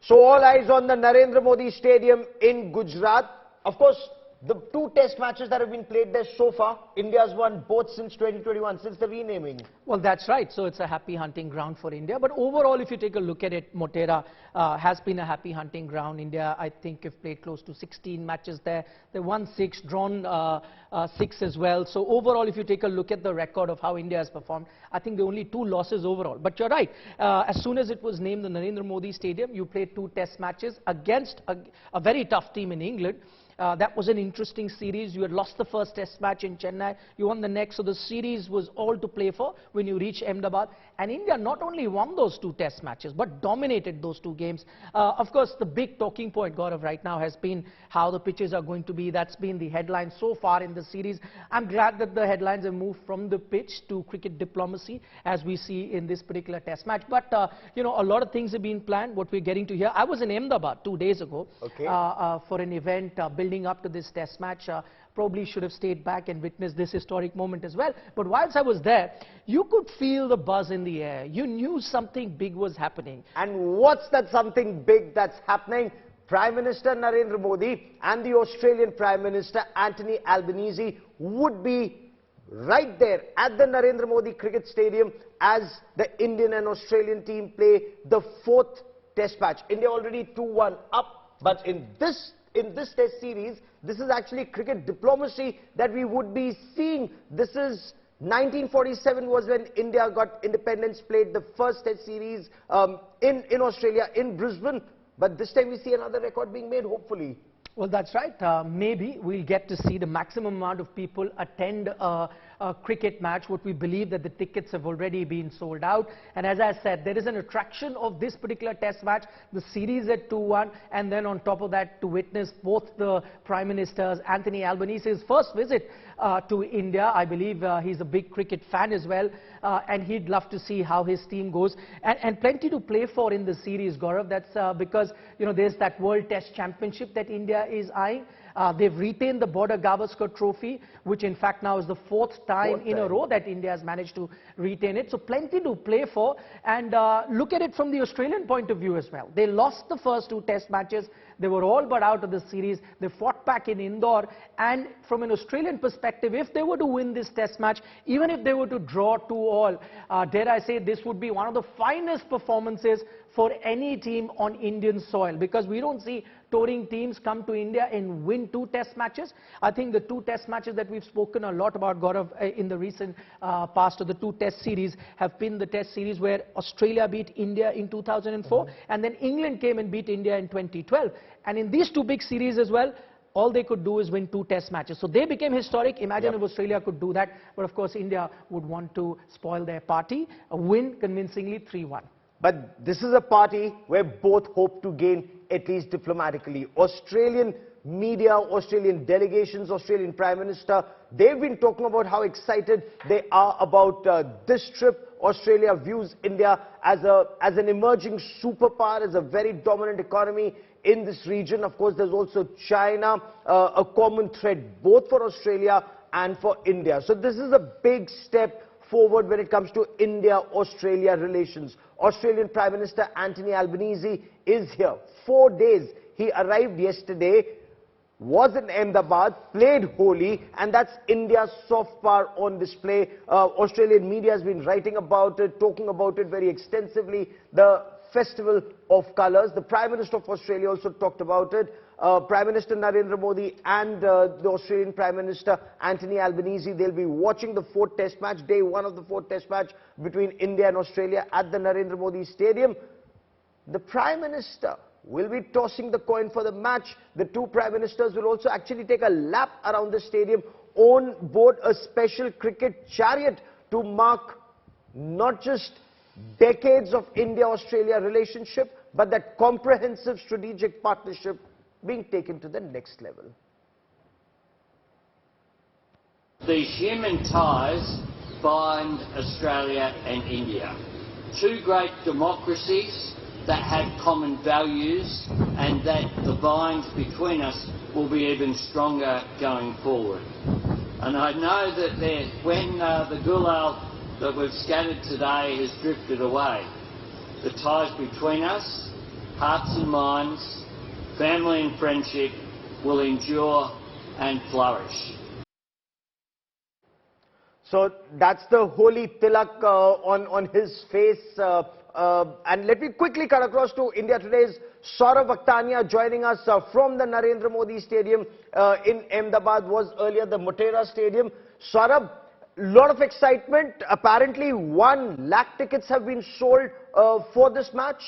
So all eyes on the Narendra Modi Stadium in Gujarat. Of course, the two test matches that have been played there so far, India's won both since 2021, since the renaming. Well, that's right. So it's a happy hunting ground for India. But overall, if you take a look at it, Motera has been a happy hunting ground. India, I think, have played close to 16 matches there. They won 6, drawn 6 as well. So overall, if you take a look at the record of how India has performed, I think there are only 2 losses overall. But you're right. As soon as it was named the Narendra Modi Stadium, you played 2 test matches against a very tough team in England. That was an interesting series. You had lost the first test match in Chennai. You won the next. So the series was all to play for when you reach Ahmedabad. And India not only won those 2 test matches, but dominated those 2 games. Of course, the big talking point, Gaurav, right now has been how the pitches are going to be. That's been the headline so far in the series. I'm glad that the headlines have moved from the pitch to cricket diplomacy, as we see in this particular test match. But, you know, a lot of things have been planned, what we're getting to here. I was in Ahmedabad 2 days ago for an event building up to this test match. Probably should have stayed back and witnessed this historic moment as well. But whilst I was there, you could feel the buzz in the air. You knew something big was happening. And what's that something big that's happening? Prime Minister Narendra Modi and the Australian Prime Minister Anthony Albanese would be right there at the Narendra Modi Cricket Stadium as the Indian and Australian team play the 4th test match. India already 2-1 up, but in this test series, this is actually cricket diplomacy that we would be seeing. This is 1947 was when India got independence, played the first test series in Australia, in Brisbane. But this time we see another record being made, hopefully. Well, that's right. Maybe we'll get to see the maximum amount of people attend a cricket match. What we believe that the tickets have already been sold out. And as I said, there is an attraction of this particular test match, the series at 2-1, and then on top of that, to witness both the Prime Ministers, Anthony Albanese's first visit to India. I believe he's a big cricket fan as well, and he'd love to see how his team goes. And plenty to play for in the series, Gaurav. That's because, you know, there's that World Test Championship that India is eyeing. They've retained the Border Gavaskar Trophy, which in fact now is the 4th time in a row that India has managed to retain it. So plenty to play for. And look at it from the Australian point of view as well. They lost the first 2 test matches. They were all but out of the series. They fought back in Indore. And from an Australian perspective, if they were to win this test match, even if they were to draw 2-all, dare I say, this would be one of the finest performances for any team on Indian soil, because we don't see touring teams come to India and win 2 test matches. I think the 2 test matches that we've spoken a lot about, Gaurav, in the recent past, of the 2 test series, have been the test series where Australia beat India in 2004, and then England came and beat India in 2012. And in these 2 big series as well, all they could do is win 2 test matches. So they became historic. Imagine if Australia could do that. But of course, India would want to spoil their party, win convincingly 3-1. But this is a party where both hope to gain, at least diplomatically. Australian media, Australian delegations, Australian Prime Minister, they've been talking about how excited they are about this trip. Australia views India as an emerging superpower, as a very dominant economy in this region. Of course, there's also China, a common thread both for Australia and for India. So this is a big step forward when it comes to India-Australia relations. Australian Prime Minister Anthony Albanese is here. 4 days. He arrived yesterday, was in Ahmedabad, played Holi, and that's India's soft power on display. Australian media has been writing about it, talking about it very extensively. The Festival of Colours. The Prime Minister of Australia also talked about it. Prime Minister Narendra Modi and the Australian Prime Minister Anthony Albanese, they'll be watching the 4th test match, day 1 of the 4th test match between India and Australia at the Narendra Modi Stadium. The Prime Minister will be tossing the coin for the match. The 2 Prime Ministers will also actually take a lap around the stadium on board a special cricket chariot to mark not just decades of India-Australia relationship, but that comprehensive strategic partnership being taken to the next level. The human ties bind Australia and India. 2 great democracies that have common values, and that the binds between us will be even stronger going forward. And I know that when the gulal that we've scattered today has drifted away, the ties between us hearts and minds, family and friendship will endure and flourish. So that's the holy tilak on his face. And let me quickly cut across to India Today's Saurav Akhtania joining us from the Narendra Modi Stadium in Ahmedabad, was earlier the Motera Stadium. Saurav, lot of excitement. Apparently 1 lakh tickets have been sold for this match.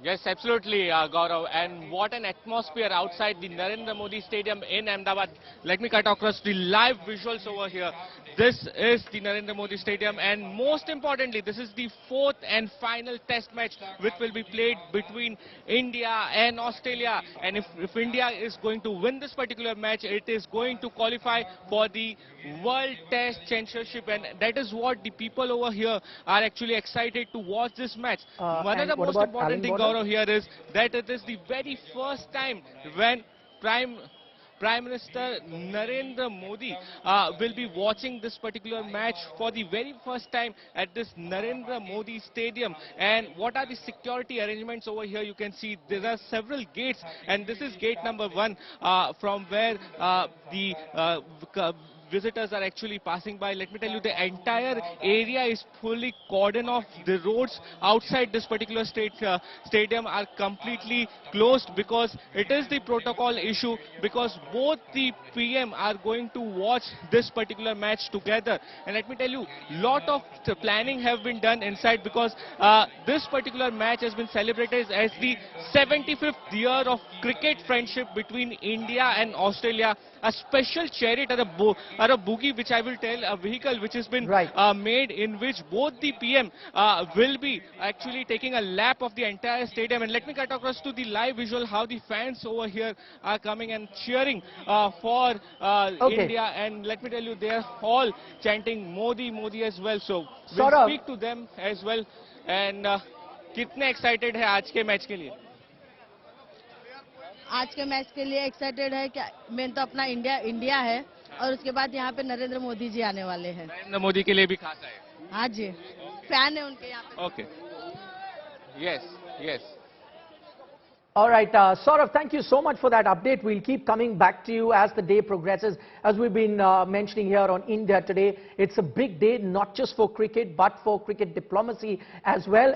Yes, absolutely, Gaurav. And what an atmosphere outside the Narendra Modi Stadium in Ahmedabad. Let me cut across the live visuals over here. This is the Narendra Modi Stadium, and most importantly, this is the 4th and final test match which will be played between India and Australia. And if India is going to win this particular match, it is going to qualify for the World Test Championship, and that is what the people over here are actually excited to watch this match. One of the most important thing, Gaurav, here is that it is the very first time when Prime Minister Narendra Modi will be watching this particular match for the very first time at this Narendra Modi Stadium. And what are the security arrangements over here? You can see there are several gates, and this is gate number 1 from where the visitors are actually passing by. Let me tell you, the entire area is fully cordoned off. The roads outside this particular stadium are completely closed because it is the protocol issue, because both the PM are going to watch this particular match together. And let me tell you, lot of planning have been done inside, because this particular match has been celebrated as the 75th year of cricket friendship between India and Australia. A special chariot or a boogie, which I will tell, a vehicle which has been made, in which both the PM will be actually taking a lap of the entire stadium. And let me cut across to the live visual how the fans over here are coming and cheering for India. And let me tell you, they are all chanting Modi, Modi as well. So we'll speak to them as well. And कितने excited है आज के match के लिए? आज के match के लिए एक्साइटेड है कि मेन तो अपना इंडिया है, और उसके बाद यहाँ पे नरेंद्र मोदी जी आने वाले हैं. नरेंद्र मोदी के लिए भी खास है. हाँ जी, फैन है उनके यहाँ पे. Okay. Yes, yes. All right, Saurav, thank you so much for that update. We'll keep coming back to you as the day progresses. As we've been mentioning here on India Today, it's a big day, not just for cricket, but for cricket diplomacy as well.